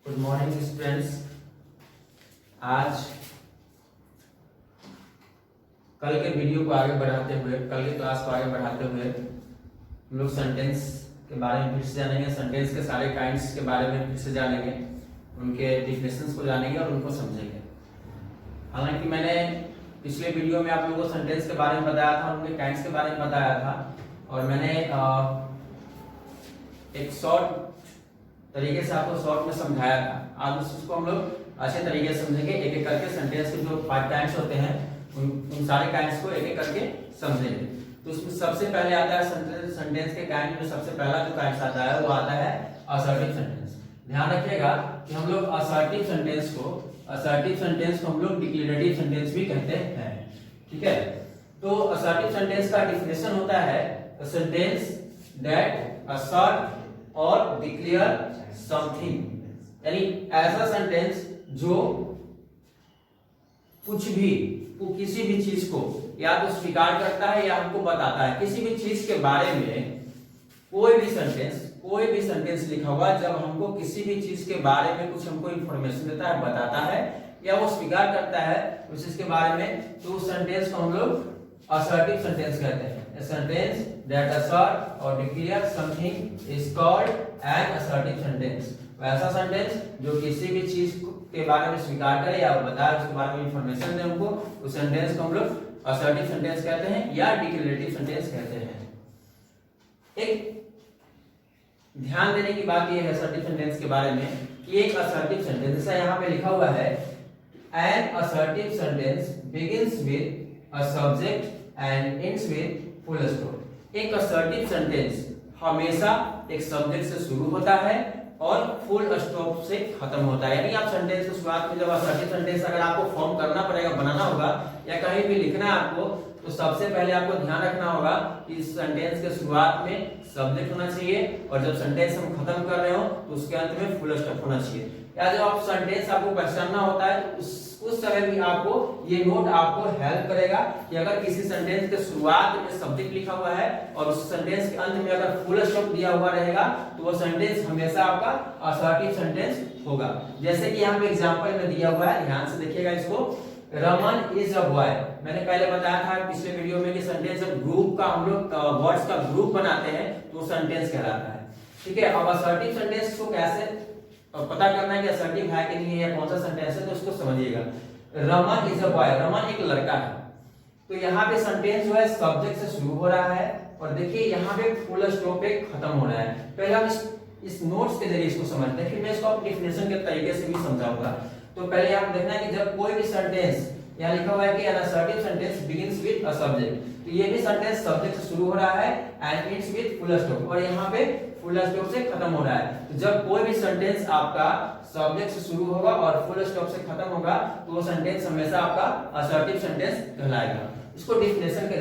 Good morning students. आज कल के वीडियो को आगे बढ़ाते हुए, कल की क्लास को आगे बढ़ाते हुए हम लोग सेंटेंस के बारे में फिर से जानेंगे। सेंटेंस के सारे काइंड्स के बारे में फिर से जानेंगे, उनके डिफिनेशंस को जानेंगे और उनको समझेंगे। हालांकि मैंने पिछले वीडियो में आप लोगों को सेंटेंस के बारे में बताया था, उनके काइंड्स के बारे में बताया था और मैंने एक शॉर्ट तरीके से आपको शॉर्ट में समझाया था। आज उसको हम लोग अच्छे तरीके से समझेंगे, एक एक करके सेंटेंस के जो 5 काइंड्स होते हैं उन सारे काइंड्स को एक एक करके समझेंगे। तो उसमें सबसे पहले आता है सेंटेंस के काइंड में सबसे पहला जो काइंड आता है वो आता है असर्टिव सेंटेंस। ध्यान रखिएगा कि हम लोग असर्टिव सेंटेंस को हम लोग डिक्लेरेटिव सेंटेंस भी कहते हैं, ठीक है। तो असर्टिव सेंटेंस का डिफिनेशन होता है सेंटेंस दैट असर्ट और डिक्लेयर समथिंग, यानी ऐसा सेंटेंस जो कुछ भी किसी भी चीज को या तो स्वीकार करता है या हमको बताता है। किसी भी चीज के बारे में कोई भी सेंटेंस लिखा हुआ जब हमको किसी भी चीज के बारे में कुछ हमको इंफॉर्मेशन देता है, बताता है या वो स्वीकार करता है उस चीज के बारे में, तो उस सेंटेंस को हम लोग असर्टिव सेंटेंस कहते हैं। A sentence that assert or declare something is called an assertive sentence। ऐसा सेंटेंस जो किसी भी चीज के बारे में स्वीकार करे या बताए, उसके बारे में इंफॉर्मेशन दे हमको, उस सेंटेंस को हम लोग असर्टिव सेंटेंस कहते हैं या डिक्लेरेटिव सेंटेंस कहते हैं। एक ध्यान देने की बात यह है असर्टिव सेंटेंस के बारे में कि एक असर्टिव सेंटेंस, जैसा यहाँ पे लिखा हुआ है, an assertive sentence begins with a subject and ends with full stop। एक असर्टिव सेंटेंस हमेशा एक सब्जेक्ट से शुरू होता है और फुल स्टॉप से खत्म होता है। यानी आप सेंटेंस की शुरुआत में जब असर्टिव सेंटेंस अगर आपको फॉर्म करना पड़ेगा, बनाना होगा या कहीं भी लिखना है आपको, तो सबसे पहले आपको ध्यान रखना होगा कि इस सेंटेंस के शुरुआत में सब्जेक्ट होना चाहिए और जब सेंटेंस हम खत्म कर रहे हो तो उसके अंत में फुल स्टॉप होना चाहिए। या जब आप सेंटेंस आपको पहचानना होता है तो उस समय भी आपको ये नोट आपको हेल्प करेगा कि अगर किसी सेंटेंस के शुरुआत में सब्जेक्ट लिखा हुआ है और उस सेंटेंस के अंत में अगर फुल स्टॉप दिया हुआ रहेगा तो वो सेंटेंस हमेशा आपका असर्टिव सेंटेंस होगा। जैसे कि यहाँ पे एग्जांपल में दिया हुआ है, ध्यान से देखिएगा इसको। Raman is a boy. मैंने पहले बताया था पिछले वीडियो में कि सेंटेंस जब ग्रुप का हम लोग वर्ड्स का ग्रुप बनाते हैं तो सेंटेंस कहलाता है, ठीक है। अब असर्टिव सेंटेंस को कैसे पता करना है कि असर्टिव है कि नहीं है या कौन सा सेंटेंस है, तो उसको समझिएगा। Raman is a boy, Raman एक लड़का है। तो यहाँ पे सेंटेंस जो है सब्जेक्ट से शुरू हो रहा है और देखिए यहाँ पे फुल स्टॉप पे खत्म हो रहा है। पहले हम इस नोट्स के जरिए इसको समझते हैं, फिर मैं इसको डेफिनेशन के तरीके से भी समझाऊंगा। तो पहले आप देखना है कि जब कोई भी सेंटेंस, यहाँ लिखा हुआ है कि an assertive sentence begins with a subject, तो ये भी सेंटेंस सब्जेक्ट से शुरू हो रहा है and ends with full stop, और यहाँ पे फुल स्टॉप से खत्म हो रहा है। तो जब कोई भी सेंटेंस आपका सब्जेक्ट से शुरू होगा और फुल स्टॉप से खत्म होगा तो वो सेंटेंस हमेशा आपका असर्टिव सेंटेंस कहलाएगा। इसको डेफिनेशन के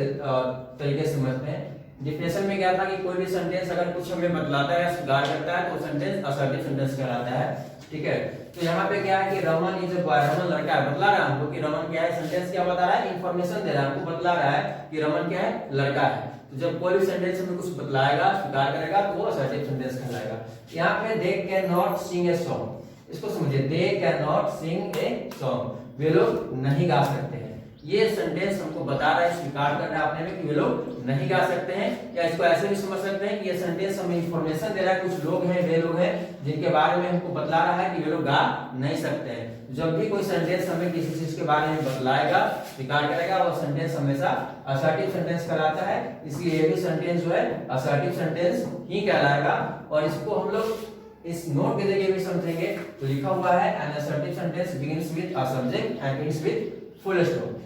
तरीके से समझते हैं। डेफिनेशन में क्या था कि कोई भी सेंटेंस अगर कुछ हमें बतलाता है या सुधार करता है तो सेंटेंस असर्टिव सेंटेंस कहलाता है, ठीक है। तो यहाँ पे क्या है कि Raman is a boy, Raman लड़का है, बतला रहा है हमको कि रमन क्या है। सेंटेंस क्या बता रहा है, इंफॉर्मेशन दे रहा है हमको, बतला रहा है कि रमन क्या है, लड़का है। तो जब कोई भी सेंटेंस हमें कुछ बतलाएगा, स्वीकार करेगा, तो वो असर्टिव सेंटेंस कहलाएगा। यहाँ पे they can not sing a song, इसको समझिए, they can not sing a song, वे लोग नहीं गा सकते हैं। ये सेंटेंस हमको बता रहा है, स्वीकार कर रहा है अपने में कि वे लोग नहीं गा सकते हैं। या इसको ऐसे भी समझ सकते हैं कि ये सेंटेंस हमें इंफॉर्मेशन दे रहा है, कुछ लोग हैं, वे लोग हैं जिनके बारे में हमको बतला रहा है कि वे लोग गा नहीं सकते हैं। जब भी कोई सेंटेंस हमें किसी चीज के बारे में बतलाएगा, स्वीकार करेगा, वो सेंटेंस हमेशा असर्टिव सेंटेंस कहलाता है। इसलिए ये भी सेंटेंस जो है असर्टिव सेंटेंस ही कहलाएगा। और इसको हम लोग इस नोट के जरिए भी समझेंगे। तो लिखा हुआ है an assertive sentence begins with a subject and ends with full stop,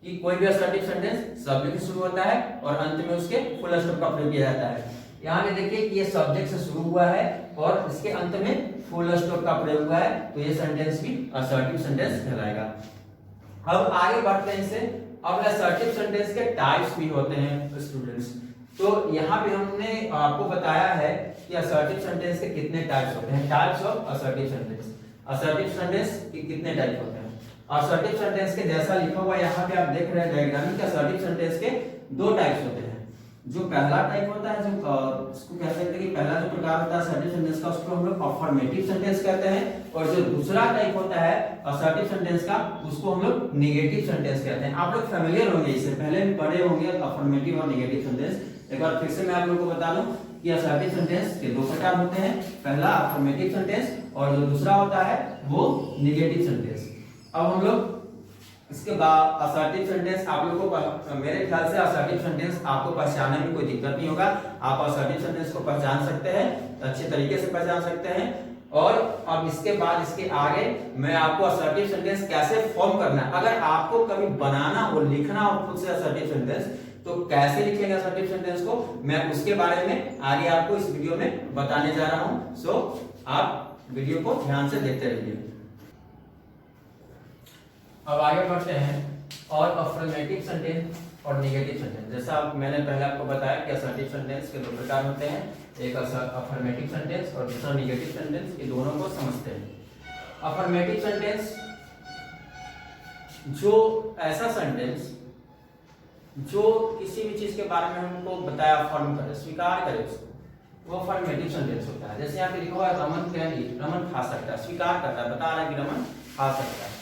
कि कोई भी असर्टिव सेंटेंस सब्जेक्ट से शुरू होता है और अंत में उसके फुल स्टॉप का प्रयोग किया जाता है। यहाँ पे देखिए कि ये सब्जेक्ट से शुरू हुआ है और इसके अंत में फुल स्टॉप का प्रयोग हुआ है, तो ये सेंटेंस भी असर्टिव सेंटेंस कहलाएगा। अब आगे बढ़ते हैं इससे। अब असर्टिव सेंटेंस के टाइप्स भी होते हैं स्टूडेंट्स। तो यहाँ पे हमने आपको बताया है कि असर्टिव सेंटेंस के कितने टाइप्स होते हैं, types of assertive sentence. Assertive sentence के कितने टाइप होते हैं। असर्टिव सेंटेंस के जैसा लिखा हुआ यहाँ पे आप देख रहे हैं डायग्राम में, असर्टिव सेंटेंस के 2 टाइप्स होते हैं। जो पहला टाइप होता है, जो उसको कह सकते हैं कि पहला जो प्रकार होता है असर्टिव सेंटेंस का, उसको हम लोग अफर्मेटिव सेंटेंस कहते हैं। और जो दूसरा टाइप होता है असर्टिव सेंटेंस का, उसको हम लोग नेगेटिव सेंटेंस कहते हैं। आप लोग फेमिलियर होंगे, इससे पहले भी पढ़े होंगे अफर्मेटिव और नेगेटिव सेंटेंस। एक बार फिर से मैं आप लोगों को बता दूं कि असर्टिव सेंटेंस के दो प्रकार होते हैं, पहला अफर्मेटिव सेंटेंस और जो दूसरा होता है वो नेगेटिव सेंटेंस। अब हम लोग इसके बाद असर्टिव सेंटेंस, आप लोगों को मेरे ख्याल से असर्टिव सेंटेंस आपको पहचानने में कोई दिक्कत नहीं होगा। आप असर्टिव सेंटेंस को पहचान सकते हैं, अच्छे तरीके से पहचान सकते हैं। और अब इसके बाद इसके आगे मैं आपको असर्टिव सेंटेंस कैसे फॉर्म करना है, अगर आपको कभी बनाना हो, लिखना हो खुद से असर्टिव सेंटेंस, तो कैसे लिखेंगे असर्टिव सेंटेंस को, मैं उसके बारे में आगे आपको इस वीडियो में बताने जा रहा हूं। सो आप वीडियो को ध्यान से देखते रहिए। अब आगे बढ़ते हैं और अफर्मेटिव सेंटेंस और नेगेटिव सेंटेंस। जैसा मैंने पहले आपको बताया कि असर्टिव सेंटेंस के दो प्रकार होते हैं, एक अफर्मेटिव सेंटेंस और दूसरा नेगेटिव सेंटेंस। ये दोनों को समझते हैं। अफर्मेटिव सेंटेंस जो ऐसा सेंटेंस जो किसी भी चीज के बारे में हमको बताया, अफर्म करे, स्वीकार करे उसको, वो अफर्मेटिव सेंटेंस होता है। जैसे यहाँ पे लिखा हुआ है रमन कैन ईट, रमन खा सकता है, स्वीकार करता है, बता रहा है कि रमन खा सकता है।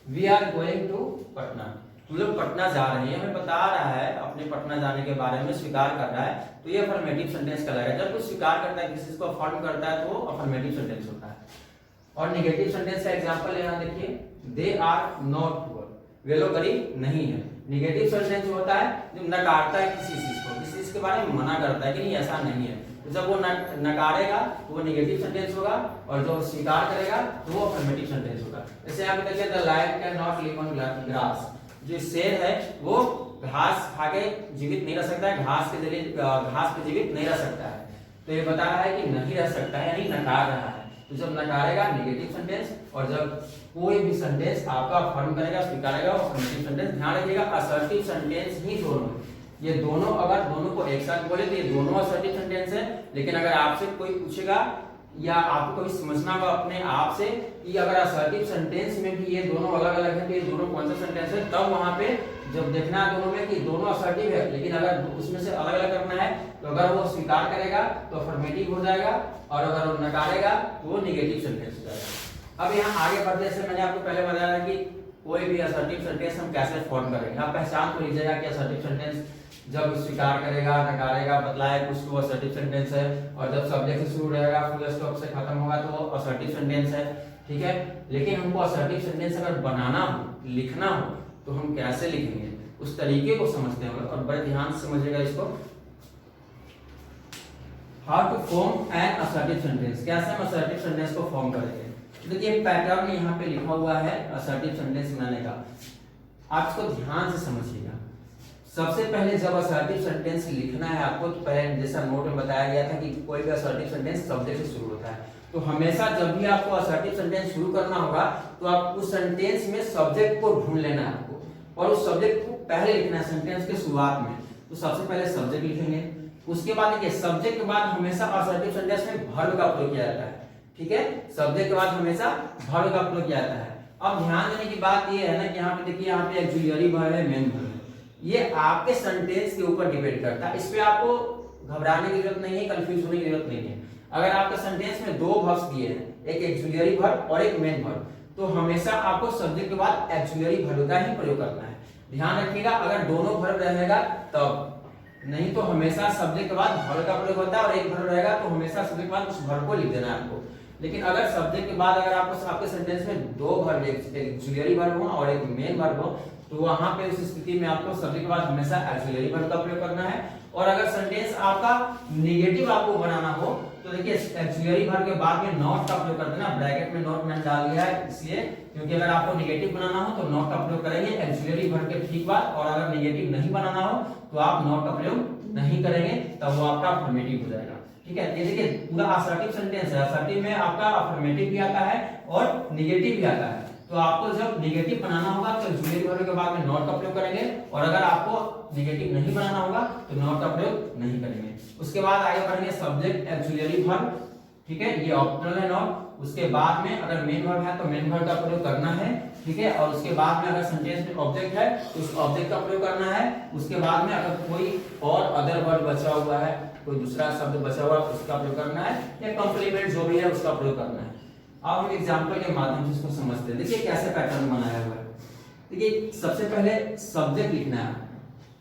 We are going to Patna, हम लोग पटना जा रहे हैं, हमें बता रहा है अपने पटना जाने के बारे में, स्वीकार कर रहा है, तो ये अफर्मेटिव सेंटेंस कहलाएगा। जब कुछ स्वीकार करता है, किसी को अफर्म करता है, तो वो अफर्मेटिव सेंटेंस होता है। और नेगेटिव सेंटेंस का एग्जांपल यहाँ देखिए, दे आर नॉट पुअर, वे लोग गरीब नहीं है। नेगेटिव सेंटेंस होता है जो नकारता है किसी चीज को, किसी चीज के बारे में मना करता है कि नहीं ऐसा नहीं है, तो जब वो नकारेगा तो वो नेगेटिव सेंटेंस होगा, और जो स्वीकार करेगा तो वो अफर्मेटिव सेंटेंस होगा। जैसे यहाँ पे देखिए, the lion can not live on grass, जो शेर है वो घास खा के जीवित नहीं रह सकता है, घास के जरिए घास पे जीवित नहीं रह सकता है, तो ये बता रहा है कि नहीं रह सकता है, यानी नकार रहा है। तो जब नकारेगा नेगेटिव सेंटेंस, और जब कोई भी सेंटेंस आपका अफर्म करेगा, स्वीकारेगा, वो अफर्मेटिव सेंटेंस। ध्यान रखिएगा, असर्टिव सेंटेंस ही दोनों, ये दोनों, अगर दोनों को एक साथ बोले तो ये दोनों असर्टिव सेंटेंस है। लेकिन अगर आपसे कोई पूछेगा या आपको कभी समझना होगा अपने आप से कि अगर असर्टिव सेंटेंस में भी ये दोनों अलग अलग है, तो ये दोनों कौन सा सेंटेंस है, तब वहां पे जब देखना है दोनों में कि दोनों असर्टिव है, लेकिन अगर उसमें से अलग अलग करना है, तो अगर वो स्वीकार करेगा तो अफर्मेटिव हो जाएगा, और अगर वो नकारेगा तो वो नेगेटिव सेंटेंस हो जाएगा। अब यहाँ आगे बढ़ने से मैंने आपको पहले बताया कि कोई भी असर्टिव सेंटेंस हम कैसे फॉर्म करेंगे। आप पहचान तो लीजिएगा कि असर्टिव सेंटेंस जब स्वीकार करेगा, नकारेगा, बतलाए कुछ, तो असर्टिव सेंटेंस है, और जब सब्जेक्ट से शुरू रहेगा, फुल स्टॉप से खत्म होगा, तो वो असर्टिव सेंटेंस है। ठीक है, लेकिन हमको असर्टिव सेंटेंस अगर बनाना हो, लिखना हो, तो हम कैसे लिखेंगे, उस तरीके को समझते हैं, और बड़े ध्यान से समझिएगा इसको। How to form an assertive sentence, कैसे हम असर्टिव सेंटेंस को फॉर्म करेंगे। देखिए पैटर्न यहाँ पे लिखा हुआ है असर्टिव सेंटेंस बनाने का, आप इसको ध्यान से समझिएगा। सबसे पहले जब असर्टिव सेंटेंस लिखना है आपको, तो पहले जैसा नोट में बताया गया था कि कोई भी असर्टिव सेंटेंस सब्जेक्ट से शुरू होता है, तो हमेशा जब भी आपको असर्टिव सेंटेंस शुरू करना होगा, तो आप उस सेंटेंस में सब्जेक्ट को ढूंढ लेना है आपको, और उस सब्जेक्ट को पहले लिखना है सेंटेंस के शुरुआत में। तो सबसे पहले सब्जेक्ट लिखेंगे, उसके बाद देखिए सब्जेक्ट के बाद हमेशा असर्टिव सेंटेंस में वर्ब का प्रयोग किया जाता है। ठीक है, सब्जेक्ट के बाद हमेशा वर्ब का प्रयोग किया जाता है। अब ध्यान देने की बात यह है ना कि यहाँ पे देखिए, यहाँ पे ऑक्सिलरी वर्ब है, मेन वर्ब है, ये आपके सेंटेंस के ऊपर डिपेंड करता है। इस पे आपको घबराने की जरूरत नहीं है, कंफ्यूज होने की जरूरत नहीं है। अगर आपके सेंटेंस में दो वर्ब्स दिए हैं, एक ऑक्सिलरी वर्ब और एक मेन वर्ब, तो हमेशा आपको सब्जेक्ट के बाद ऑक्सिलरी वर्ब का ही प्रयोग करना है। ध्यान रखिएगा, अगर दोनों वर्ब रहेगा तब, नहीं तो हमेशा सब्जेक्ट के बाद वर्ब का प्रयोग होता है, और एक वर्ब रहेगा तो हमेशा सब्जेक्ट के बाद उस वर्ब को लिख देना है आपको। लेकिन अगर सब्जेक्ट के बाद अगर आपको आपके सेंटेंस में दो वर्ब, एक ऑक्सिलरी वर्ब हो और एक मेन वर्ब हो, तो वहां पे उस स्थिति में आपको सब्जेक्ट के बाद हमेशा ऑक्सिलरी वर्ब का प्रयोग करना है। और अगर सेंटेंस आपका नेगेटिव आपको बनाना हो, तो देखिए ऑक्सिलरी वर्ब के बाद में नॉट का प्रयोग कर देना। ब्रैकेट में नॉट मैंने डाल दिया है इसलिए, क्योंकि अगर आपको नेगेटिव बनाना हो तो नॉट का प्रयोग करेंगे ऑक्सिलरी वर्ब के ठीक बाद, और अगर नेगेटिव नहीं बनाना हो तो आप नॉट का प्रयोग नहीं करेंगे, तब वो आपका अफर्मेटिव हो जाएगा। ठीक है, ये देखिए पूरा असर्टिव सेंटेंस है, असर्टिव में आपका अफर्मेटिव भी आता है और नेगेटिव भी आता है। तो आपको जब नेगेटिव बनाना होगा तो ऑक्सिलरी वर्ब के बाद में नॉट का प्रयोग करेंगे, और अगर आपको नेगेटिव नहीं बनाना होगा तो नॉट का प्रयोग नहीं करेंगे। उसके बाद आगे बढ़ेंगे सब्जेक्ट ऑक्सिलरी वर्ब। ठीक है, ये ऑप्शनल है नॉट, उसके बाद में अगर मेन वर्ब है तो मेन वर्ब का प्रयोग करना है, ठीक है। और उसके बाद में अगर सेंटेंस में ऑब्जेक्ट है तो उस ऑब्जेक्ट का प्रयोग करना है। उसके बाद में अगर कोई और अदर वर्ड बचा हुआ है, कोई दूसरा शब्द बचा हुआ है उसका प्रयोग करना है, या कंप्लीमेंट जो भी है उसका प्रयोग करना है। अब हम एग्जांपल के माध्यम से इसको समझते हैं। देखिए कैसे पैटर्न बनाया हुआ है। देखिए सबसे पहले सब्जेक्ट लिखना है,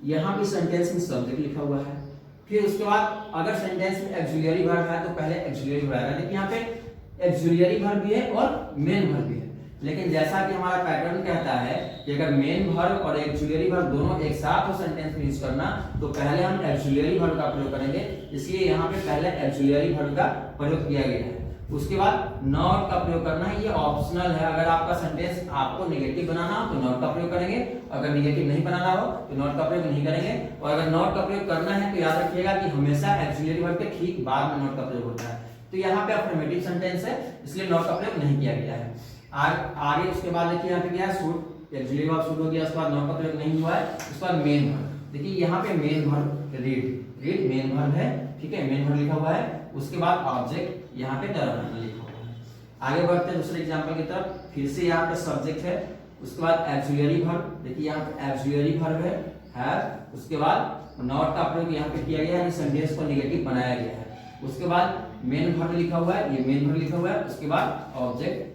यहाँ भी सेंटेंस में सब्जेक्ट लिखा हुआ है। फिर उसके बाद अगर सेंटेंस में ऑक्सिलरी वर्ब है तो पहले ऑक्सिलरी वर्ब है, लेकिन यहाँ पे ऑक्सिलरी वर्ब भी है और मेन वर्ब भी है। लेकिन जैसा कि हमारा पैटर्न कहता है कि अगर मेन वर्ब और ऑक्सिलरी वर्ब दोनों एक साथ हो सेंटेंस में यूज करना, तो पहले हम ऑक्सिलरी वर्ब का प्रयोग करेंगे, इसलिए यहाँ पे पहले ऑक्सिलरी वर्ब का प्रयोग किया गया है। उसके बाद नॉट का प्रयोग करना है, ये ऑप्शनल है। अगर आपका सेंटेंस आपको नेगेटिव बनाना हो तो नॉट का प्रयोग करेंगे, अगर नेगेटिव नहीं बनाना हो तो नॉट का प्रयोग नहीं करेंगे। और अगर नॉट का प्रयोग करना है तो याद रखिएगा कि हमेशा ऑक्सिलरी वर्ब के ठीक बाद में नॉट का प्रयोग होता है। तो यहाँ पे अफर्मेटिव सेंटेंस है, इसलिए नॉट का प्रयोग नहीं किया गया है। आगे उसके बाद देखिए यहाँ पे क्या है, शूट, ऑक्सिलरी वर्ब शूट हो गया, उसके बाद नॉट का प्रयोग नहीं हुआ है। उसके बाद मेन वर्ब, देखिए यहाँ पे main verb read main verb है, ठीक है, मेन वर्ब लिखा हुआ है। उसके बाद ऑब्जेक्ट यहाँ पे डरना लिखा हुआ है। आगे बढ़ते हैं दूसरे एग्जांपल की तरफ। फिर से यहाँ पे सब्जेक्ट है, उसके बाद ऑक्सिलरी वर्ब, देखिए यहाँ पे ऑक्सिलरी वर्ब है हैव। उसके बाद नॉट का प्रयोग यहाँ पे किया गया है, सेंटेंस को नेगेटिव बनाया गया है। उसके बाद मेन वर्ब लिखा हुआ है, ये मेन वर्ब लिखा हुआ है। उसके बाद ऑब्जेक्ट।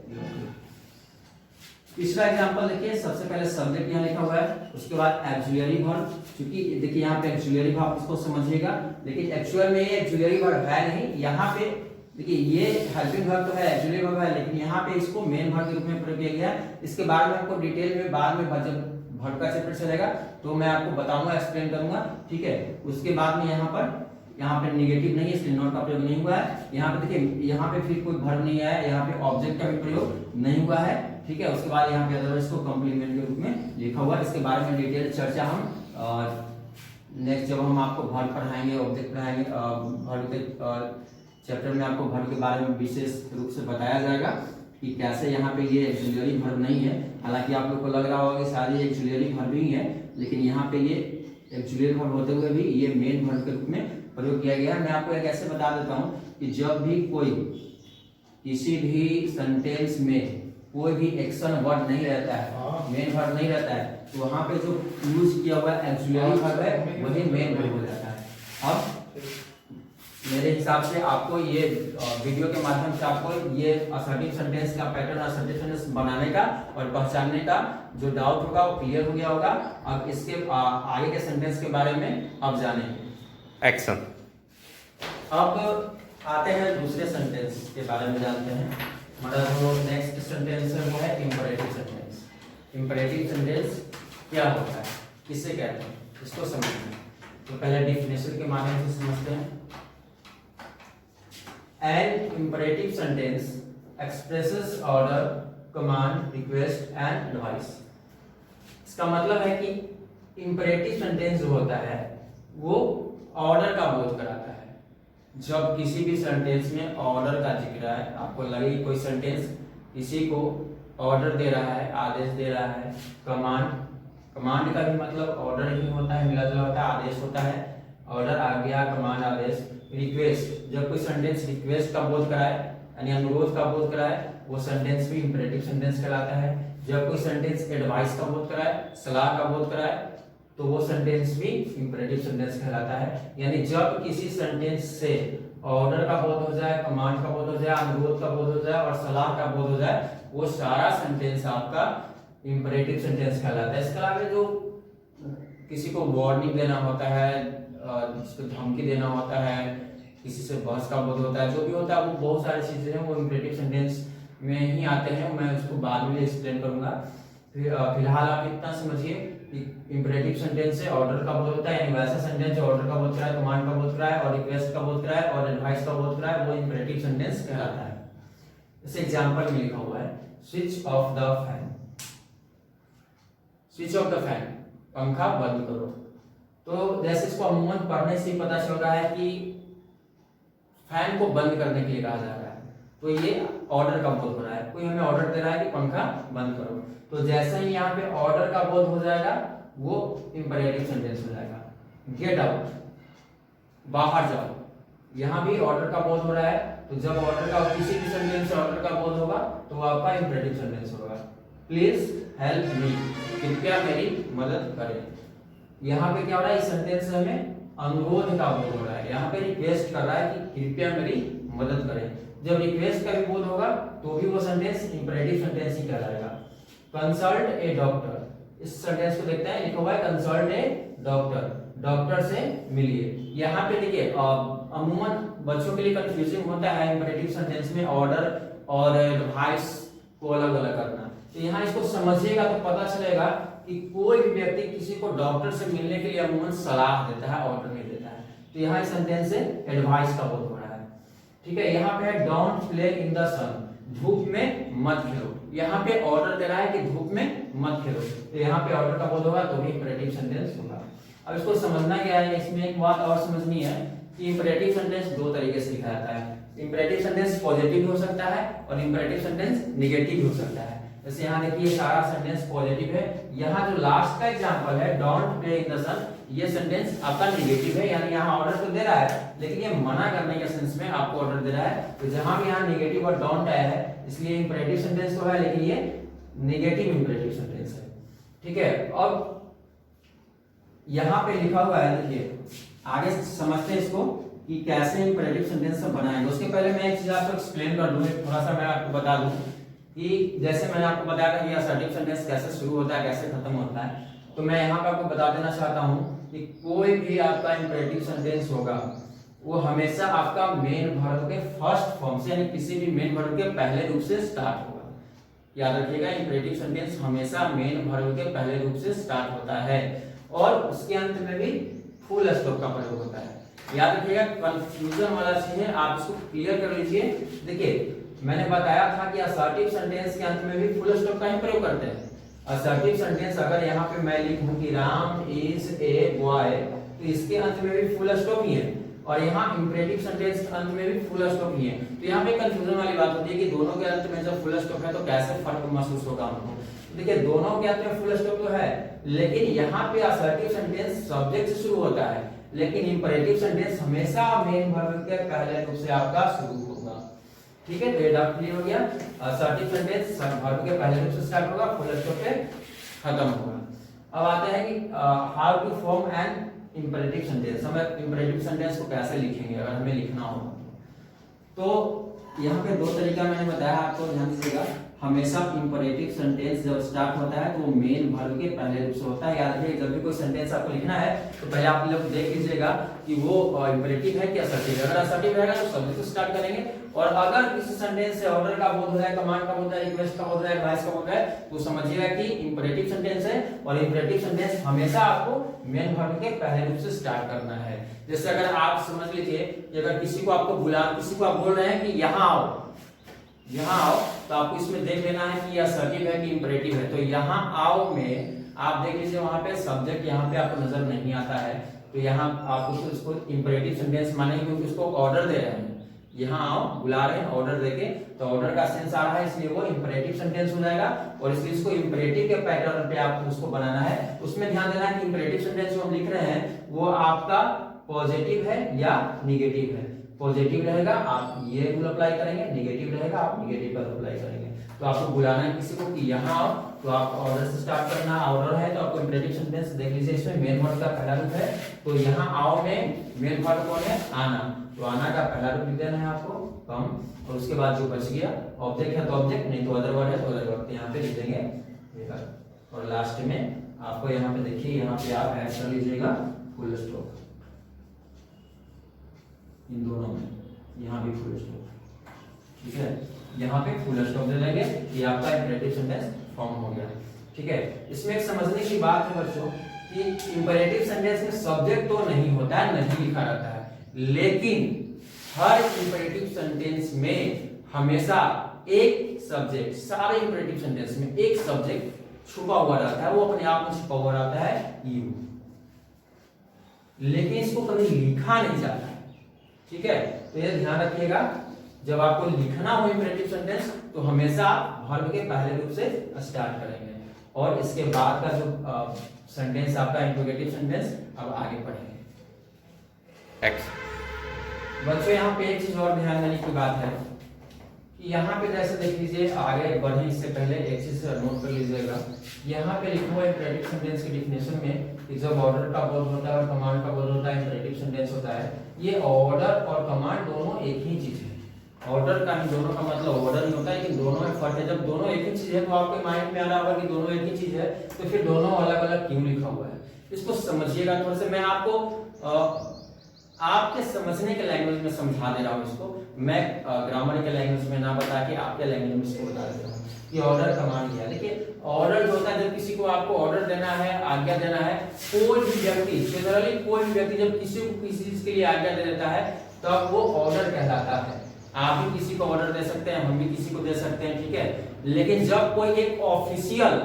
तीसरा एग्जांपल देखिए, सबसे पहले सब्जेक्ट यहाँ लिखा हुआ है, उसके बाद ऑक्सिलरी वर्ब। क्योंकि देखिए यहाँ पे ऑक्सिलरी वर्ब इसको समझिएगा, लेकिन एक्चुअल में ये ऑक्सिलरी वर्ब है नहीं। यहाँ पे देखिए ये हेल्पिंग वर्ब तो है, ऑक्सिलरी वर्ब है, लेकिन यहाँ पे इसको मेन वर्ब के रूप में प्रयोग किया गया है। इसके बारे में आपको डिटेल में बाद में जब वर्ब का चैप्टर चलेगा तो मैं आपको बताऊंगा, एक्सप्लेन करूंगा, ठीक है। उसके बाद में यहाँ पे नेगेटिव नहीं है, इसलिए नॉट का प्रयोग नहीं हुआ है। यहाँ पे देखिए यहाँ पे फिर कोई वर्ब नहीं आया, यहाँ पे ऑब्जेक्ट का भी प्रयोग नहीं हुआ है, ठीक है। उसके बाद यहाँ पे अदरवाइज को कॉम्प्लीमेंट के रूप में लिखा हुआ है। इसके बारे में डिटेल चर्चा हम नेक्स्ट जब हम आपको वर्ब पढ़ाएंगे, ऑब्जेक्ट पढ़ाएंगे, वर्ब के चैप्टर में आपको वर्ब के बारे में विशेष रूप से बताया जाएगा कि कैसे यहाँ पे ये ऑक्सिलरी वर्ब नहीं है। हालांकि आप लोग को लग रहा होगा कि सारी ऑक्सिलरी वर्ब ही है, लेकिन यहाँ पे ये ऑक्सिलरी वर्ब होते हुए भी ये मेन वर्ब के रूप में प्रयोग किया गया है। मैं आपको एक ऐसे बता देता हूँ कि जब भी कोई किसी भी सेंटेंस में कोई भी एक्शन वर्ड नहीं रहता है, मेन वर्ब नहीं रहता है, तो वहां पे जो यूज किया हुआ ऑक्सिलरी वर्ब है वही मेन वर्ब हो जाता है। अब मेरे हिसाब से आपको ये वीडियो के माध्यम से आपको ये असर्टिव सेंटेंस का पैटर्न, असर्टिव सेंटेंस बनाने का और पहचानने का जो डाउट होगा वो क्लियर हो गया होगा। अब इसके आगे के सेंटेंस के बारे में अब जानेंगे। एक्शन। अब आते हैं दूसरे सेंटेंस के बारे में जानते हैं। हमारा जो नेक्स्ट सेंटेंस है वो है इंपरेटिव सेंटेंस। इंपरेटिव सेंटेंस क्या होता है, किसे कहते हैं, इसको समझना। तो पहले डेफिनेशन के माध्यम से समझते हैं। An imperative sentence expresses order, command, request and advice। इसका मतलब है कि imperative sentence जो होता है वो ऑर्डर का बोध कराता है। जब किसी भी सेंटेंस में ऑर्डर का जिक्र है, आपको लगे कि कोई सेंटेंस किसी को ऑर्डर दे रहा है, आदेश दे रहा है। कमांड का भी मतलब ऑर्डर ही होता है, मिला जुला होता है, आदेश होता है। ऑर्डर, आज्ञा, कमांड, आदेश। रिक्वेस्ट, जब कोई सेंटेंस रिक्वेस्ट का बोध कराए यानी अनुरोध का बोध कराए वो सेंटेंस भी इंपरेटिव सेंटेंस कहलाता है। जब कोई सेंटेंस एडवाइस का बोध कराए, सलाह का बोध कराए, तो वो सेंटेंस भी इंपरेटिव सेंटेंस कहलाता है। यानी जब किसी सेंटेंस से ऑर्डर का बोध हो जाए, कमांड का बोध हो जाए, अनुरोध का बोध हो जाए और सलाह का बोध हो जाए, वो सारा सेंटेंस आपका इंपरेटिव सेंटेंस कहलाता है। इसके अलावा जो किसी को वार्निंग देना होता है, जिसको धमकी देना होता है, किसी से बहस का बोध होता है, जो भी होता है वो बहुत सारी चीजें हैं वो इंपरेटिव सेंटेंस में ही आते हैं। मैं उसको बाद में एक्सप्लेन करूंगा। फिलहाल आप इतना समझिए कि इंपरेटिव सेंटेंस से ऑर्डर का बोध होता है, यानी वैसा सेंटेंस जो ऑर्डर का बोध कराए, कमांड का बोध कराए और रिक्वेस्ट का बोध कराए और एडवाइस का बोध कराए, वो इंपरेटिव सेंटेंस कहलाता है। इस एग्जांपल में लिखा हुआ है switch off the fan. Switch off the fan, पंखा बंद करो। तो जैसे इसको अमूमन पढ़ने से पता चल रहा है कि फैन को बंद करने के लिए कहा जा रहा है, तो ये ऑर्डर का बोध हो रहा है। कोई हमें ऑर्डर दे रहा है कि पंखा बंद करो, तो जैसे ही यहाँ पे ऑर्डर का बोध हो जाएगा वो इंपरेटिव सेंटेंस हो जाएगा। गेट आउट, बाहर जाओ, यहाँ भी ऑर्डर का बोध हो रहा है तो जब ऑर्डर का किसी भी सेंटेंस से ऑर्डर का बोध होगा तो वो आपका इंपरेटिव सेंटेंस होगा। प्लीज हेल्प मी, कृपया मेरी मदद करें। यहाँ पे क्या हो रहा है, इस सेंटेंस से हमें अनुरोध का बोध हो रहा है, यहाँ पे रिक्वेस्ट कर रहा है कि कृपया मेरी मदद करें। जब रिक्वेस्ट का भी बोध होगा तो भी वो सेंटेंस इंपरेटिव सेंटेंस ही कहलाएगा। कंसल्ट ए डॉक्टर, इस सेंटेंस को देखते हैं, लिखा हुआ है कंसल्ट ए डॉक्टर, डॉक्टर से मिलिए। यहाँ पे देखिए अमूमन बच्चों के लिए कंफ्यूजिंग होता है इंपरेटिव सेंटेंस में ऑर्डर और एडवाइस को अलग अलग करना। तो यहाँ इसको समझिएगा तो पता चलेगा कि कोई भी व्यक्ति किसी को डॉक्टर से मिलने के लिए अमूमन सलाह देता है, ऑर्डर नहीं देता है। तो यहाँ इस सेंटेंस से एडवाइस का बोध हो रहा है। ठीक है, यहाँ पे है डोंट प्ले इन द सन, धूप में मत खेलो। यहाँ पे ऑर्डर दे रहा है कि धूप में मत खेलो, तो यहाँ पे ऑर्डर का बोध होगा तो भी इंपरेटिव सेंटेंस होगा। अब इसको समझना क्या है, इसमें एक बात और समझनी है कि इंपरेटिव सेंटेंस दो तरीके से लिखा जाता है। इंपरेटिव सेंटेंस पॉजिटिव हो सकता है और इंपरेटिव सेंटेंस नेगेटिव हो सकता है। जैसे यहाँ देखिए सारा सेंटेंस पॉजिटिव है, यहाँ जो लास्ट का एग्जांपल है डोंट प्ले इन द सन, ये सेंटेंस आपका नेगेटिव है, यानी यहाँ ऑर्डर तो दे रहा है लेकिन ये मना करने के सेंस में आपको ऑर्डर दे रहा है। तो जहां भी यहाँ नेगेटिव और डोंट आया है इसलिए इंपरेटिव सेंटेंस तो है लेकिन ये नेगेटिव इंपरेटिव सेंटेंस है। ठीक है, अब यहाँ पे लिखा हुआ है, देखिए आगे समझते हैं इसको कि कैसे इंपरेटिव सेंटेंस बनाएंगे। उसके पहले मैं एक चीज आपको एक्सप्लेन कर दूं, थोड़ा सा मैं आपको बता दूं कि जैसे मैंने आपको बताया था कि असर्टिव सेंटेंस कैसे शुरू होता है कैसे खत्म होता है, तो मैं यहाँ पे आपको बता देना चाहता हूँ कि कोई भी आपका इंपरेटिव सेंटेंस होगा वो हमेशा आपका मेन वर्ब के फर्स्ट फॉर्म से यानी किसी भी मेन वर्ब के पहले रूप से स्टार्ट होगा। याद रखिएगा, इंपरेटिव सेंटेंस हमेशा मेन वर्ब के पहले रूप से स्टार्ट होता है और उसके अंत में भी फुल स्टॉप का प्रयोग होता है। याद रखिएगा, कंफ्यूजन वाला चीज है, आप इसको क्लियर कर लीजिए। देखिए मैंने बताया था कि असर्टिव सेंटेंस के अंत में भी फुल स्टॉप का ही प्रयोग करते हैं। असर्टिव सेंटेंस अगर यहाँ पे मैं लिखूं कि राम इज ए बॉय, तो इसके अंत में भी फुल स्टॉप ही है और यहाँ इंपरेटिव सेंटेंस के अंत में भी फुल स्टॉप ही है। तो यहाँ पे कंफ्यूजन वाली बात होती है कि दोनों के अंत में जब फुल स्टॉप है तो कैसे फर्क महसूस होगा हमको। देखिए दोनों के अंत में फुल स्टॉप तो है लेकिन यहाँ पे असर्टिव सेंटेंस सब्जेक्ट से शुरू होता है लेकिन इंपरेटिव सेंटेंस हमेशा मेन वर्ब के पहले रूप से आपका शुरू होगा। ठीक है, तो ये डाउट क्लियर हो गया। असर्टिव सेंटेंस वर्ब के पहले रूप से स्टार्ट होगा, फुल स्टॉप पे खत्म होगा। अब आते हैं कि how to form an imperative sentence, हम इंपरेटिव सेंटेंस को कैसे लिखेंगे अगर हमें लिखना हो। तो यहाँ पे दो तरीका मैंने बताया आपको, ध्यान दीजिएगा। हमेशा इंपरेटिव सेंटेंस जब स्टार्ट होता है तो वो मेन वर्ब के पहले रूप से होता है। याद रखिए जब भी कोई सेंटेंस आपको लिखना है तो पहले आप लोग देख लीजिएगा कि वो इंपरेटिव है कि असर्टिव है। अगर असर्टिव रहेगा तो सब्जेक्ट से स्टार्ट करेंगे और अगर किसी सेंटेंस से ऑर्डर का बोध हो रहा है, कमांड का बोध हो रहा है, रिक्वेस्ट का बोध हो रहा है, एडवाइस का बोध हो रहा है तो समझिएगा कि इंपरेटिव सेंटेंस है और इंपरेटिव सेंटेंस हमेशा आपको मेन वर्ब के पहले रूप से स्टार्ट करना है। जैसे अगर आप समझ लीजिए कि अगर किसी को आप बोल रहे हैं कि यहाँ आओ, तो आपको इसमें देख लेना है कि यह असर्टिव है कि इंपरेटिव है। तो यहाँ आओ में आप देख लीजिए वहां पे सब्जेक्ट यहाँ पे आपको नजर नहीं आता है, तो यहाँ आप उसको इंपरेटिव सेंटेंस मानेंगे क्योंकि उसको ऑर्डर दे रहे हैं। यहाँ आओ बुला रहे हैं ऑर्डर देके, तो ऑर्डर का सेंस आ रहा है इसलिए वो इंपरेटिव सेंटेंस हो जाएगा और इसलिए इसको इंपरेटिव के पैटर्न पे आपको उसको बनाना है। उसमें ध्यान देना है कि इंपरेटिव सेंटेंस जो हम लिख रहे हैं वो आपका पॉजिटिव है या निगेटिव है। पॉजिटिव रहेगा आप ये रूल अप्लाई करेंगे, नेगेटिव रहेगा आप नेगेटिव का अप्लाई करेंगे। तो आपको बुलाना है किसी को कि यहाँ आओ, तो आप ऑर्डर से स्टार्ट करना। ऑर्डर है तो आपको इंपरेटिव सेंटेंस देख लीजिए, इसमें मेन वर्ब का पहला रूप है। तो यहाँ आओ में मेन वर्ब कौन है, आना, तो आना का पहला रूप लिख देना है आपको कम, और उसके बाद जो बच गया ऑब्जेक्ट है तो ऑब्जेक्ट, नहीं तो अदर वर्ड है तो अदर वर्ड, यहाँ पे लिख देंगे। और लास्ट में आपको यहाँ पे देखिए, यहाँ पे आप ऐड कर लीजिएगा फुल स्टॉप, इन दोनों में यहाँ भी फुल स्टॉप। ठीक है, यहाँ पे फुल स्टॉप दे देंगे, ये आपका इंपरेटिव सेंटेंस फॉर्म हो गया। ठीक है, इसमें एक समझने की बात है बच्चों कि इंपरेटिव सेंटेंस में सब्जेक्ट तो नहीं होता है, नहीं लिखा रहता है, लेकिन हर इंपरेटिव सेंटेंस में हमेशा एक सब्जेक्ट, सारे इंपरेटिव सेंटेंस में एक सब्जेक्ट छुपा हुआ रहता है, वो अपने आप में छुपा हुआ रहता है यू, लेकिन इसको कभी लिखा नहीं जाता है। ठीक है, तो ये ध्यान रखिएगा, जब आपको लिखना हो इंपरेटिव सेंटेंस तो हमेशा वर्ब के पहले रूप से स्टार्ट करेंगे और इसके बाद का जो सेंटेंस आपका इंट्रोगेटिव सेंटेंस अब आगे पढ़ेंगे। बच्चों यहाँ पे एक चीज और ध्यान देने की बात है कि यहाँ पे जैसे देख लीजिए, आगे बढ़े इससे पहले एक चीज नोट कर लीजिएगा। यहाँ पे लिखा हुआ है इंपरेटिव सेंटेंस की डिफिनेशन में कि जब ऑर्डर का बोध होता है और कमांड का बोध होता है, इंपरेटिव सेंटेंस होता है। ये ऑर्डर और कमांड दोनों एक ही चीज है। ऑर्डर का ही दोनों का मतलब ऑर्डर ही होता है, लेकिन दोनों में फर्क है। जब दोनों एक ही चीज है तो आपके माइंड में आ रहा होगा कि दोनों एक ही चीज है, तो फिर दोनों अलग अलग क्यों लिखा हुआ है, इसको समझिएगा थोड़ा सा। मैं आपको आपके समझने के लैंग्वेज में समझा दे रहा हूँ इसको। मैं ग्रामर के लैंग्वेज में ना बता के आपके लैंग्वेज में इसको बता दे रहा हूँ। ये ऑर्डर कमांड किया, देखिए ऑर्डर जो होता है, जब किसी को आपको ऑर्डर देना है, आज्ञा देना है, कोई भी व्यक्ति, जनरली कोई भी व्यक्ति जब किसी को किसी चीज के लिए आज्ञा दे देता है तब वो ऑर्डर कहलाता है। आप भी किसी को ऑर्डर दे सकते हैं, हम भी किसी को दे सकते हैं, ठीक है। लेकिन जब कोई एक ऑफिशियल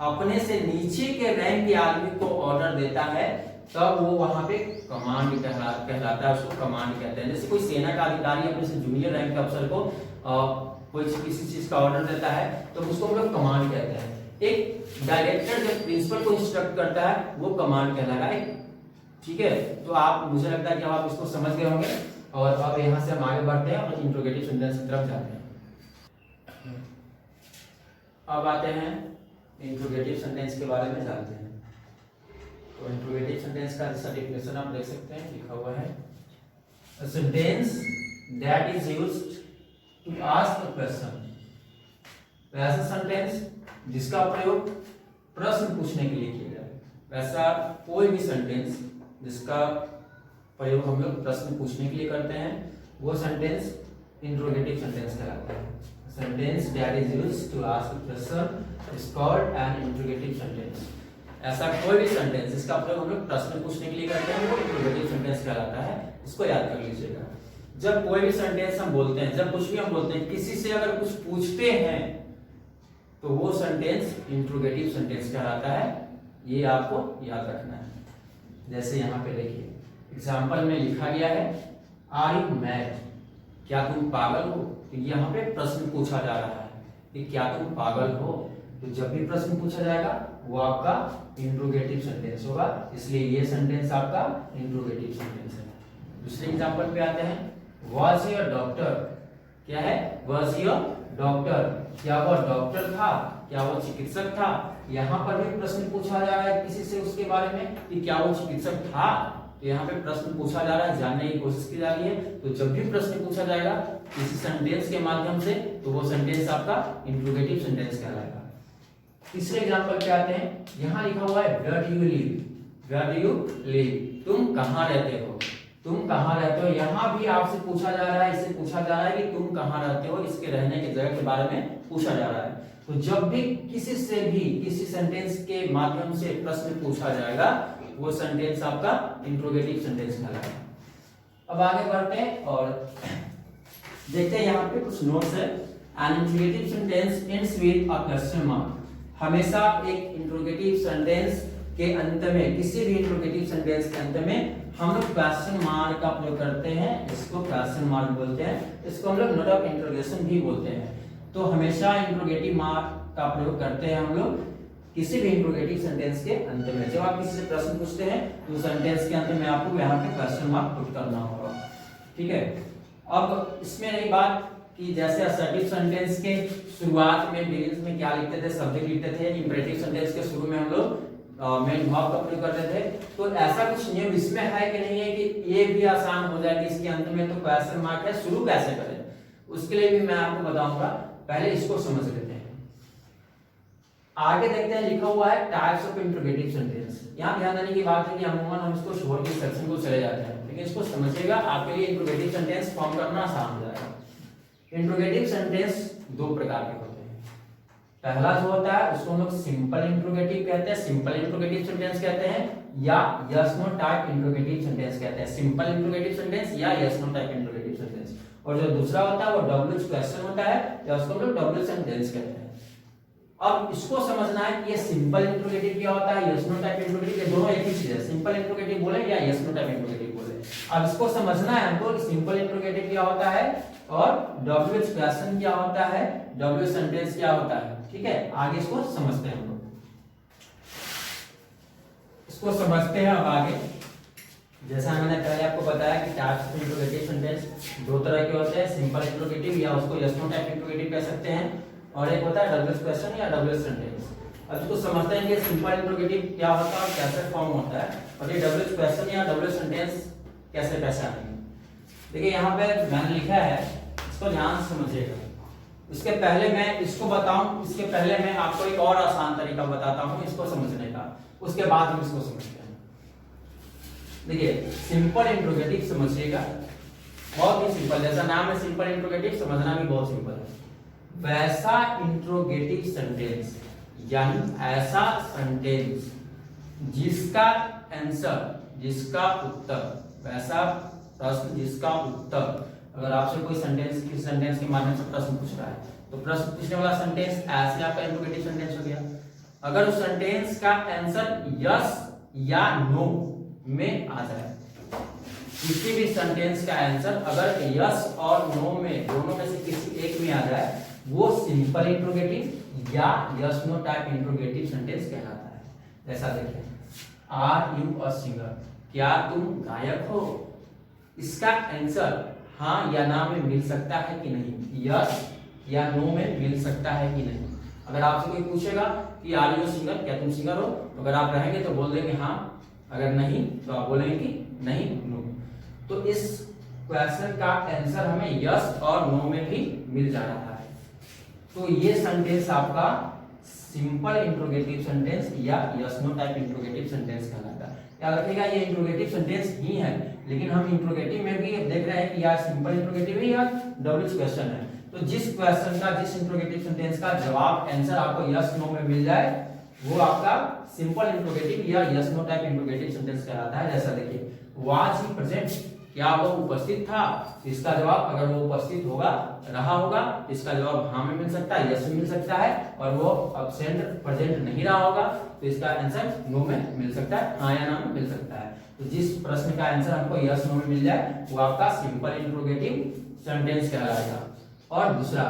अपने से नीचे के रैंक के आदमी को ऑर्डर देता है तब वो वहां पे कमांड कहलाता है, उसको कमांड कहते हैं। जैसे कोई सेना का अधिकारी अपने से जूनियर रैंक के अफसर को कोई किसी चीज का ऑर्डर देता है तो उसको हम लोग कमांड कहते हैं। एक डायरेक्टर जब प्रिंसिपल को इंस्ट्रक्ट करता है वो कमांड कहलाता है, ठीक है। तो आप, मुझे लगता है कि आप इसको समझ गए होंगे। और अब यहाँ से हम आगे बढ़ते हैं और इंट्रोगेटिव सेंटेंस की तरफ जाते हैं। अब आते हैं इंट्रोगेटिव सेंटेंस के बारे में जानते हैं। तो इंट्रोगेटिव सेंटेंस का जैसा डेफिनेशन आप देख सकते हैं, लिखा हुआ है a sentence that is used to ask a question। वैसा सेंटेंस जिसका प्रयोग प्रश्न पूछने के लिए किया जाए, वैसा कोई भी सेंटेंस जिसका प्रयोग हम लोग प्रश्न पूछने के लिए करते हैं वो सेंटेंस इंट्रोगेटिव सेंटेंस कहलाता है। Sentence that is used to ask a question is called an interrogative sentence। ऐसा कोई भी सेंटेंस जिसका प्रयोग हम लोग प्रश्न पूछने के लिए करते हैं वो इंट्रोगेटिव सेंटेंस कहलाता है। इसको याद कर लीजिएगा। जब कोई भी सेंटेंस हम बोलते हैं, जब कुछ भी हम बोलते हैं, किसी से अगर कुछ पूछते हैं तो वो सेंटेंस इंट्रोगेटिव सेंटेंस कहलाता है। ये आपको याद रखना है। जैसे यहाँ पे देखिए एग्जाम्पल में लिखा गया है आर यू मैड, क्या तुम पागल हो। तो यहाँ पे प्रश्न पूछा जा रहा है कि क्या तुम पागल हो। तो जब भी प्रश्न पूछा जाएगा वो आपका इंट्रोगेटिव सेंटेंस होगा, इसलिए ये सेंटेंस आपका इंट्रोगेटिव सेंटेंस है। दूसरे एग्जांपल पे आते हैं, वाज ही अ डॉक्टर, क्या है, वाज ही अ डॉक्टर, क्या वह डॉक्टर था, क्या वो चिकित्सक था। यहाँ पर भी प्रश्न पूछा जा रहा है किसी से उसके बारे में कि क्या वो चिकित्सक था। तो यहाँ पे प्रश्न पूछा जा रहा है, जानने की कोशिश की जा रही है। तो जब भी प्रश्न पूछा जाएगा किसी सेंटेंस के माध्यम से तो वो सेंटेंस आपका इंट्रोगेटिव सेंटेंस कहलाएगा। तीसरे एग्जांपल पे आते हैं, यहाँ लिखा हुआ है where do you live, where do you live, तुम कहाँ रहते हो, तुम कहाँ रहते हो। यहाँ भी आपसे पूछा जा रहा है, इससे पूछा जा रहा है कि तुम कहाँ रहते हो, इसके रहने की जगह के बारे में पूछा जा रहा है। तो जब भी किसी से भी किसी सेंटेंस के माध्यम से प्रश्न पूछा जाएगा वो सेंटेंस आपका इंट्रोगेटिव सेंटेंस कहलाएगा। अब आगे बढ़ते हैं और देखते हैं यहाँ पे कुछ नोट्स है। An interrogative sentence ends with a question mark. हमेशा एक इंट्रोगेटिव सेंटेंस के अंत में, किसी भी इंट्रोगेटिव सेंटेंस के अंत में हम लोग क्वेश्चन मार्क का प्रयोग करते हैं। इसको क्वेश्चन मार्क बोलते हैं, इसको हम लोग नोट ऑफ इंटरोगेशन भी बोलते हैं। तो हमेशा इंट्रोगेटिव मार्क का प्रयोग करते हैं हम लोग किसी भी इंट्रोगेटिव सेंटेंस के अंत में। जब आप किसी से प्रश्न पूछते हैं तो सेंटेंस के अंत में आपको यहाँ पे क्वेश्चन मार्क पुट करना होगा, ठीक है। अब इसमें एक बात कि जैसे असर्टिव सेंटेंस के शुरुआत में बिगिंस में क्या लिखते थे, सब्जेक्ट लिखते थे। इंपरेटिव सेंटेंस के शुरू में हम लोग मेन वर्ब का प्रयोग करते थे। तो ऐसा कुछ नियम इसमें है कि नहीं है कि ये भी आसान हो जाए कि इसके अंत में तो क्वेश्चन मार्क है, शुरू कैसे करें उसके लिए भी मैं आपको बताऊंगा। पहले इसको समझ लेते हैं, आगे देखते हैं। लिखा हुआ है टाइप्स ऑफ इंट्रोगेटिव सेंटेंस। यहाँ ध्यान देने की बात है कि अमूमन हम इसको छोड़ के सेक्शन को चले जाते हैं, लेकिन इसको समझिएगा, आपके लिए इंट्रोगेटिव सेंटेंस फॉर्म करना आसान हो जाएगा। इंट्रोगेटिव सेंटेंस दो प्रकार के होते हैं। पहला जो होता है उसको हम लोग सिंपल इंट्रोगेटिव कहते हैं, सिंपल इंट्रोगेटिव सेंटेंस कहते हैं, या yes no type interrogative sentence कहते हैं। सिंपल इंट्रोगेटिव सेंटेंस या yes no type interrogative sentence. और जो दूसरा होता है वो डब्ल्यू क्वेश्चन होता है, या उसको हम लोग डब्ल्यू सेंटेंस कहते हैं। अब इसको समझना है कि ये सिंपल इंट्रोगेटिव क्या होता है, यस नो टाइप इंट्रोगेटिव, ये दोनों एक ही चीज है। सिंपल इंट्रोगेटिव बोले या यस नो टाइप इंट्रोगेटिव बोले। अब इसको समझना है हमको कि सिंपल इंट्रोगेटिव क्या होता है और डब्ल्यू क्वेश्चन क्या होता है, डब्ल्यू सेंटेंस क्या होता है, ठीक है। आगे इसको समझते हैं हम लोग, इसको समझते हैं। अब आगे जैसा मैंने पहले आपको बताया कि टाइप्स ऑफ इंट्रोगेटिव सेंटेंस दो तरह के होते हैं, सिंपल इंट्रोगेटिव या उसको यस नो टाइप इंट्रोगेटिव कह सकते हैं, और एक होता है डबल क्वेश्चन या डबल सेंटेंस। अब इसको समझते हैं कि सिंपल इंट्रोगेटिव क्या होता है और कैसे फॉर्म होता है, और ये डबल क्वेश्चन या डबल सेंटेंस कैसे पहचानेंगे। देखिए यहाँ पे मैंने लिखा है, इसको ध्यान से समझिएगा। इसके पहले मैं इसको बताऊं, इसके पहले मैं आपको एक और आसान तरीका बताता हूं इसको समझने का, उसके बाद हम इसको समझते हैं। देखिए सिंपल इंट्रोगेटिव समझिएगा, बहुत ही सिंपल, जैसा नाम है सिंपल इंट्रोगेटिव, समझना भी बहुत सिंपल है। वैसा इंट्रोगेटिव सेंटेंस यानी ऐसा सेंटेंस जिसका आंसर, जिसका उत्तर, वैसा प्रश्न जिसका उत्तर, अगर आपसे कोई सेंटेंस किस सेंटेंस के माध्यम से प्रश्न पूछ रहा है तो प्रश्न पूछने वाला सेंटेंस ऐसे आपका इंट्रोगेटिव सेंटेंस हो गया। अगर उस सेंटेंस का आंसर यस या नो में आ जाए, किसी भी सेंटेंस का आंसर अगर यस और नो में, दोनों में से किसी एक में आ जाए, वो सिंपल इंट्रोगेटिव या yes no type interrogative sentence कहलाता है। जैसा देखिए, आर यू अ सिंगर, क्या तुम गायक हो? इसका आंसर हाँ या ना में मिल सकता है कि नहीं, यस या नो में मिल सकता है कि नहीं। अगर आपसे कोई पूछेगा कि आर यू सिंगर, क्या तुम सिंगर हो, अगर आप रहेंगे तो बोल देंगे हाँ, अगर नहीं तो आप बोलेंगे कि नहीं, नो। तो इस क्वेश्चन का आंसर हमें यस और नो में भी मिल जा रहा है। तो ये सेंटेंस आपका सिंपल इंट्रोगेटिव सेंटेंस या yes no type interrogative sentence कहलाता है। याद रखिएगा ये इंट्रोगेटिव सेंटेंस ही है, लेकिन हम इंट्रोगेटिव में भी देख रहे हैं कि यार सिंपल इंट्रोगेटिव है या डबल क्वेश्चन है। तो जिस क्वेश्चन का, जिस इंट्रोगेटिव सेंटेंस का जवाब आंसर आपको यस नो में मिल जाए, वो आपका सिंपल इंट्रोगेटिव या yes no type interrogative sentence कहलाता है। जैसा देखिए, वाज ही प्रेजेंट, क्या वो उपस्थित था? इसका जवाब अगर वो उपस्थित होगा, रहा होगा, इसका जवाब हाँ में मिल सकता है, यस में मिल सकता है, और वो अब्सेंट, प्रेजेंट नहीं रहा होगा तो इसका आंसर नो में मिल सकता है, हाँ या ना में मिल सकता है। तो जिस प्रश्न का आंसर हमको यस नो में मिल जाए वो आपका सिंपल इंट्रोगेटिव सेंटेंस कहलाएगा। और दूसरा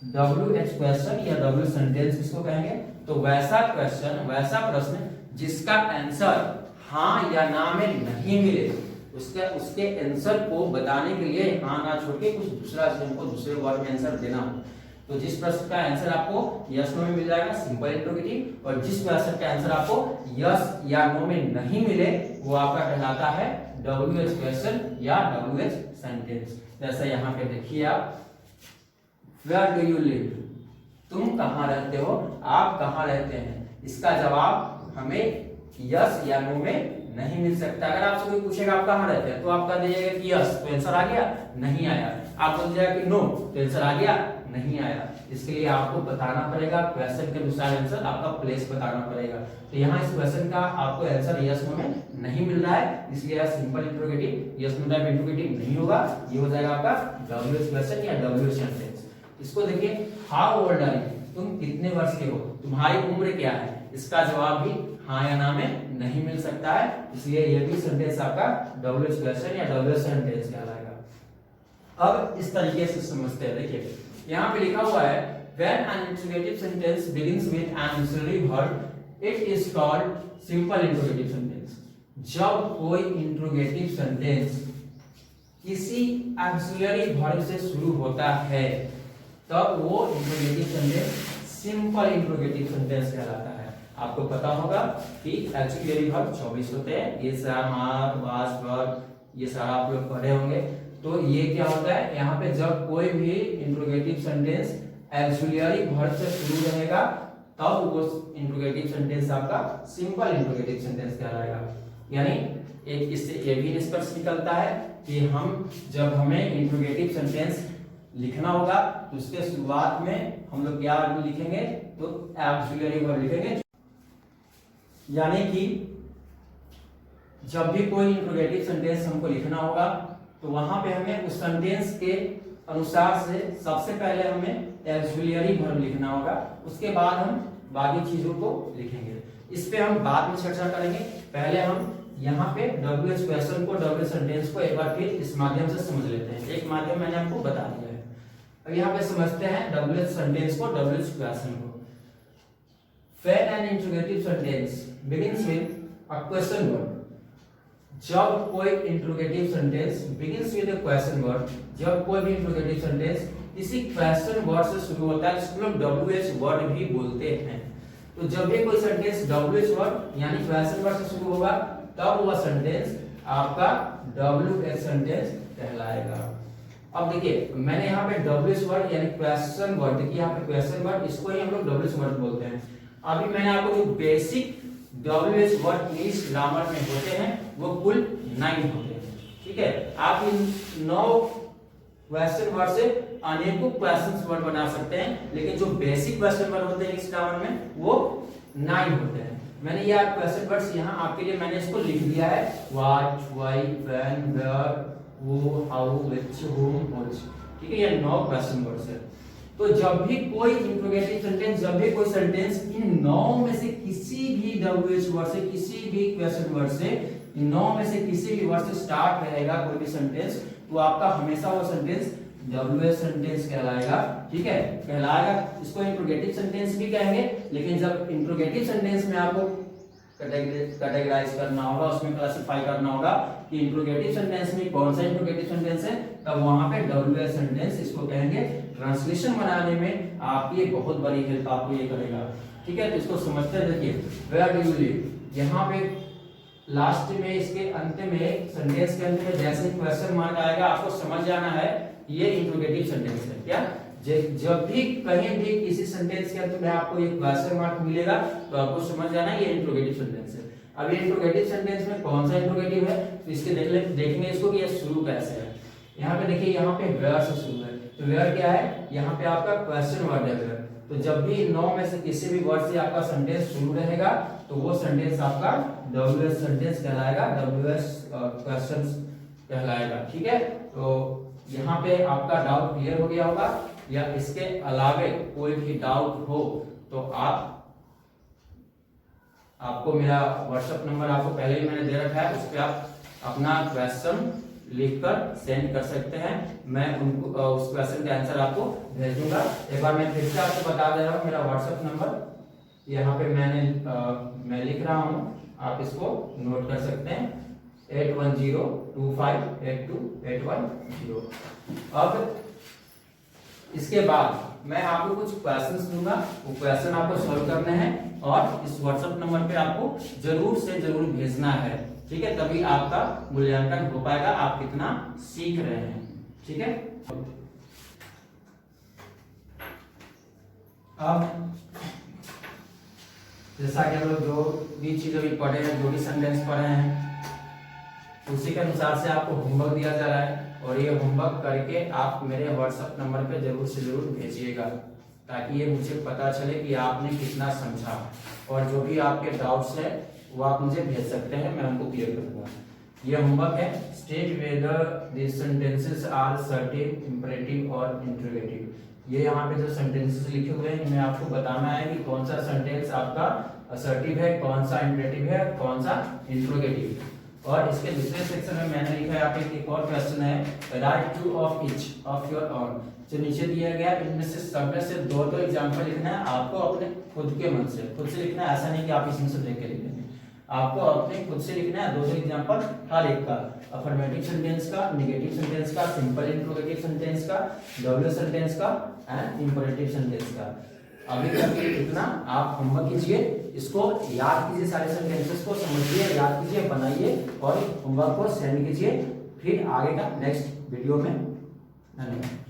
WH क्वेश्चन या डब्ल्यू सेंटेंस किसको कहेंगे? तो वैसा क्वेश्चन, वैसा प्रश्न जिसका आंसर हाँ या ना में नहीं मिले, उसके आंसर को बताने के लिए हाँ ना छोड़ के कुछ दूसरा हमको दूसरे वर्ड में आंसर देना हो। तो जिस प्रश्न का आंसर आपको यस नो में मिल जाएगा सिंपल इंट्रोगेटिव, और जिस प्रश्न का आंसर आपको यस या नो में नहीं मिले वो आपका कहलाता है WH क्वेश्चन या WH सेंटेंस। जैसा यहाँ पे देखिए आप, वेयर डू यू लिव, तुम कहाँ रहते हो, आप कहाँ रहते हैं, इसका जवाब हमें यस या नो में नहीं मिल सकता। अगर आपसे कोई पूछेगा आप कहाँ रहते हैं तो आप कह दीजिएगा कि यस, तो आंसर आ गया, नहीं आया। आप बोल दीजिएगा कि नो, तो आंसर आ गया, नहीं आया। इसके लिए आपको बताना पड़ेगा, क्वेश्चन के अनुसार आंसर आपका प्लेस बताना पड़ेगा। तो यहाँ इस क्वेश्चन का आपको आंसर यस नो में नहीं मिल रहा है, इसलिए simple interrogative yes no type interrogative नहीं होगा, ये हो जाएगा आपका WH क्वेश्चन या WH सेंटेंस। इसको देखिए, हाउ ओल्ड आर यू, तुम कितने वर्ष के हो, तुम्हारी उम्र क्या है, इसका जवाब भी हाँ या ना में नहीं मिल सकता है, इसलिए ये भी सेंटेंस आपका WH क्वेश्चन या WH सेंटेंस कहलाएगा। अब इस तरीके से समझते हैं। देखिए यहाँ पे लिखा हुआ है, when an interrogative sentence begins with an auxiliary verb, it is called simple interrogative sentence। जब कोई इंट्रोगेटिव सेंटेंस किसी ऑक्सिलरी वर्ब से शुरू होता है तब वो interrogative sentence simple interrogative sentence कहलाता है। आपको पता होगा कि ऑक्सिलरी वर्ब 24 होते हैं, ये सारा आर, वाज, वर, ये सारा आप लोग पढ़े होंगे। तो ये क्या होता है, यहाँ पे जब कोई भी इंट्रोगेटिव सेंटेंस ऑक्सिलरी वर्ब से शुरू रहेगा तब वो इंट्रोगेटिव सेंटेंस आपका सिंपल इंट्रोगेटिव सेंटेंस कहलाएगा। यानी एक इससे ये भी निष्कर्ष निकलता है कि हम जब हमें इंट्रोगेटिव सेंटेंस लिखना होगा तो उसके शुरुआत में हम लोग क्या लिखेंगे, तो ऑक्सिलरी वर्ब लिखेंगे। यानी कि जब भी कोई इंट्रोगेटिव सेंटेंस हमको लिखना होगा तो वहां पे हमें उस सेंटेंस के अनुसार से सबसे पहले हमें ऑक्सिलरी वर्ब लिखना होगा, उसके बाद हम बाकी चीजों को लिखेंगे। इस पे हम बाद में चर्चा करेंगे। पहले हम यहाँ पे WH क्वेश्चन को, WH सेंटेंस को एक बार फिर इस माध्यम से समझ लेते हैं। एक माध्यम मैंने आपको बता दिया है, अब यहाँ पे समझते हैं WH सेंटेंस को, WH क्वेश्चन को। When an interrogative sentence begins with a question word, जब कोई interrogative sentence begins with a question word, जब कोई भी इंट्रोगेटिव सेंटेंस किसी क्वेश्चन वर्ड से शुरू होता है इसको हम WH वर्ड भी बोलते हैं। तो जब भी कोई सेंटेंस WH वर्ड यानी क्वेश्चन वर्ड से शुरू होगा तब वह सेंटेंस आपका WH सेंटेंस कहलाएगा। अब देखिए मैंने यहाँ पे WH वर्ड यानी क्वेश्चन वर्ड, देखिए यहाँ पे क्वेश्चन वर्ड, इसको ही हम लोग WH वर्ड बोलते हैं। अभी मैंने आपको जो basic WH word English grammar में होते हैं वो कुल 9 होते हैं, ठीक है। आप इन 9 क्वेश्चन वर्ड से अनेकों क्वेश्चन वर्ड बना सकते हैं, लेकिन जो बेसिक क्वेश्चन वर्ड होते हैं इंग्लिश ग्रामर में वो 9 होते हैं। मैंने ये क्वेश्चन वर्ड्स यहाँ आपके लिए मैंने इसको लिख दिया है, what, why, when, where, who, how, which, whom, which, ठीक है। ये 9 क्वेश्चन वर्ड्स है। तो जब भी कोई इंट्रोगेटिव सेंटेंस, जब भी कोई सेंटेंस इन 9 में से किसी भी WH वर्ड से, किसी भी क्वेश्चन वर्ड से, इन 9 में से किसी भी वर्ड से स्टार्ट रहेगा कोई भी सेंटेंस, तो आपका हमेशा वो सेंटेंस WH सेंटेंस कहलाएगा, ठीक है, कहलाएगा। इसको इंट्रोगेटिव सेंटेंस भी कहेंगे, लेकिन जब इंट्रोगेटिव सेंटेंस में आपको कैटेगराइज करना होगा, उसमें क्लासिफाई करना होगा कि इंट्रोगेटिव सेंटेंस में कौन सा इंट्रोगेटिव सेंटेंस है, तब वहां पे WH सेंटेंस इसको कहेंगे। ट्रांसलेशन बनाने में आपकी बहुत बड़ी हेल्प आपको ये करेगा, ठीक है। तो इसको समझते हैं। देखिए वेयर डू यू लिव, यहाँ पे लास्ट में इसके अंत में, सेंटेंस के अंत में जैसे क्वेश्चन मार्क आएगा आपको समझ जाना है ये इंट्रोगेटिव सेंटेंस है। क्या जब भी कहीं भी किसी सेंटेंस के अंत में आपको एक क्वेश्चन मार्क मिलेगा तो आपको समझ जाना है ये इंट्रोगेटिव सेंटेंस है। अब ये इंट्रोगेटिव सेंटेंस में कौन सा इंट्रोगेटिव है, तो इसके देखेंगे इसको कि ये शुरू कैसे है। यहाँ पे देखिए, यहाँ पे वेयर से शुरू है, तो वेयर क्या है, यहाँ पे आपका क्वेश्चन वर्ड है वेयर। तो जब भी 9 में से किसी भी वर्ड से आपका सेंटेंस शुरू रहेगा तो वो सेंटेंस आपका WH सेंटेंस कहलाएगा, WH क्वेश्चन कहलाएगा, ठीक है। तो यहाँ पे आपका डाउट क्लियर हो गया होगा, या इसके अलावे कोई भी डाउट हो तो आपको मेरा व्हाट्सएप नंबर आपको पहले ही मैंने दे रखा है, उस पर आप अपना क्वेश्चन लिखकर सेंड कर सकते हैं। मैं उनको उस क्वेश्चन का आंसर आपको भेज दूंगा। एक बार मैं फिर से आपको बता दे रहा हूँ, मेरा व्हाट्सएप नंबर यहाँ पे मैं लिख रहा हूँ, आप इसको नोट कर सकते हैं, 8102582810। अब इसके बाद मैं आपको कुछ क्वेश्चंस दूंगा, वो क्वेश्चन आपको सॉल्व करने हैं और इस व्हाट्सएप नंबर पे आपको जरूर से जरूर भेजना है, ठीक है। तभी आपका मूल्यांकन हो पाएगा, आप कितना सीख रहे हैं, ठीक है। अब जैसा कि हम लोग जो भी चीजें भी पढ़े हैं, जो भी सेंटेंस पढ़े हैं, उसी के अनुसार से आपको होमवर्क दिया जा रहा है, और ये होमवर्क करके आप मेरे व्हाट्सएप नंबर पे जरूर से जरूर भेजिएगा, ताकि ये मुझे पता चले कि आपने कितना समझा। और जो भी आपके डाउट्स है वो आप मुझे भेज सकते हैं, मैं उनको क्लियर कर दूंगा। ये होमवर्क है, state whether this sentences are assertive, imperative और इंटरोगेटिव। ये यहाँ पे जो सेंटेंसेस लिखे हुए हैं इनमें आपको बताना है कि कौन सा सेंटेंस आपका असर्टिव है, कौन सा इंपरेटिव है, कौन सा इंटरोगेटिव। और इसके दूसरे सेक्शन में मैंने लिखा है, यहाँ पे एक और क्वेश्चन है, right two of each of your own. जो नीचे दिया गया इनमें से सब में से 2 एग्जाम्पल लिखना है आपको, अपने खुद के मन से, खुद से लिखना है, ऐसा नहीं कि आप इसमें से देख के लिखेंगे, आपको अपने खुद से लिखना है। 2 एग्जाम्पल हर एक का, अफर्मेटिव सेंटेंस का, नेगेटिव सेंटेंस का, सिंपल इंट्रोगेटिव सेंटेंस का, WH सेंटेंस का एंड इंपरेटिव सेंटेंस का। अभी तक इतना आप होमवर्क कीजिए, इसको याद कीजिए, सारे सेंटेंसेस को समझिए, याद कीजिए, बनाइए और होमवर्क को सेंड कीजिए। फिर आगे का नेक्स्ट वीडियो में। धन्यवाद।